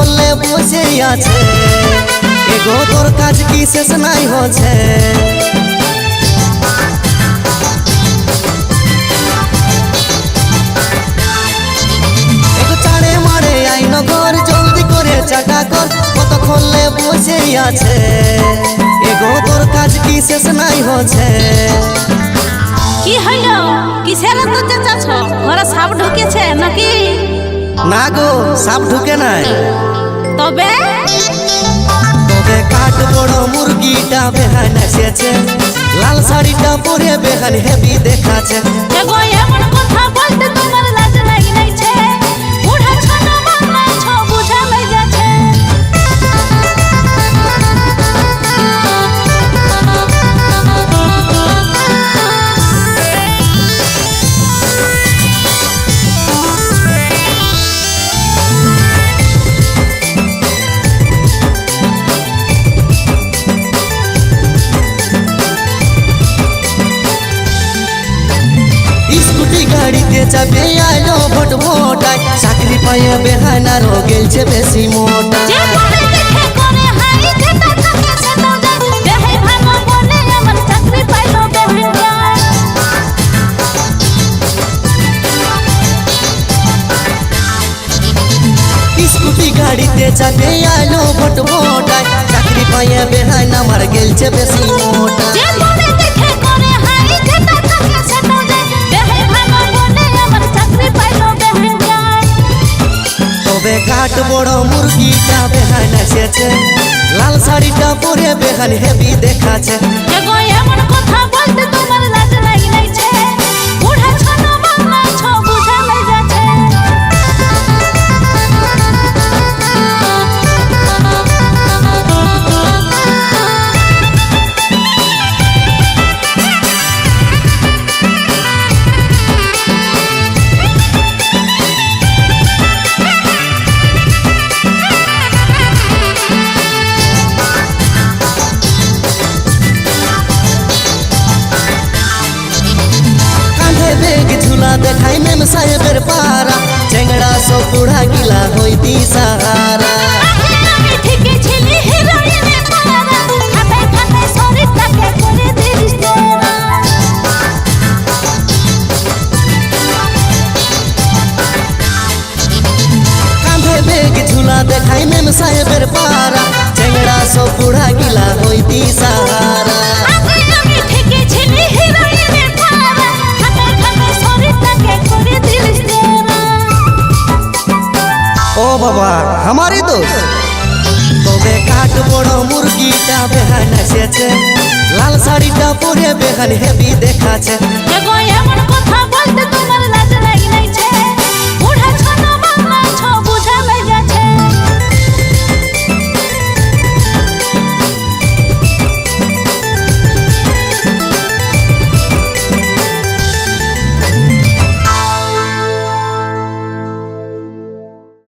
কতক্ষণে বসে আছে এগো তোর কাজ কি শেষ নাই হচ্ছে একটু চাড়ে মারে আইন ঘর জলদি করে চাটা কর কতক্ষণে বসে আছে এগো তোর কাজ কি শেষ নাই হচ্ছে কি হইলো কিসের তো চেঁচাছ ঘরে সাপ ঢুকেছে নাকি না গো সাপ ঢুকে নাই তবে তবে কাঠ বড় মুরগিটা বেহান এসেছে লাল শাড়িটা পরে বেহান হেভি দেখাচ্ছে এগো এমন কথা বলতে তোমার লাজ লাগি নাইছে বুড়া ছোট বাংলা ছ বুঝা লই যাচ্ছে গাড়িতে চাপে আইলো ভোট ভোটায় চাকরি পাইয়ে বেহানা রো গেলছে বেশি মোটা যে পরে দেখে করে হাই যেটা থাকে সেটা যায় দেহে ভালো বলে আমার চাকরি পাইলো বেহুগায় স্কুটি গাড়িতে চাপে আইলো ভোট ভোটায় চাকরি পাইয়ে বেহানা মার গেলছে বেশি মোটা যে পরে দেখে করে হাই যেটা থাকে সেটা যায় দেহে ভালো বলে আমার চাকরি পাইলো বেহুগায় তবে কাঠ বড় মুরগিটা বেহান এসেছে লাল শাড়িটা পরে বেহান হেভি দেখাচ্ছে এগো এমন কথা বলতে তোমার লাজ লাগি নাইছে বুড়া ছোট বাংলা ছ বুঝা লই যাচ্ছে দেখাই মেম সাহেবের পারা চেংড়া সব বুড়া গিলা হইতি সাহারা আমি ঠিকই ছিলি হিরোইনে পারা খাতায় খাতায় শরীরটাকে করে দিস তোরা কাঁধে বেগ ঝুলা দেখাই মেম সাহেবের পারা চেংড়া সব বুড়া গিলা হইতি সাহারা আমি ঠিকই ছিলি হিরোইনে পারা খাতায় খাতায় শরীরটাকে করে দিস তোরা ও বাবা আমারই দোষ তবে কাঠ বড় মুরগিটা বেহান এসেছে লাল শাড়িটা পরে বেহান হেভি দেখাচ্ছে এগো এমন কথা বলতে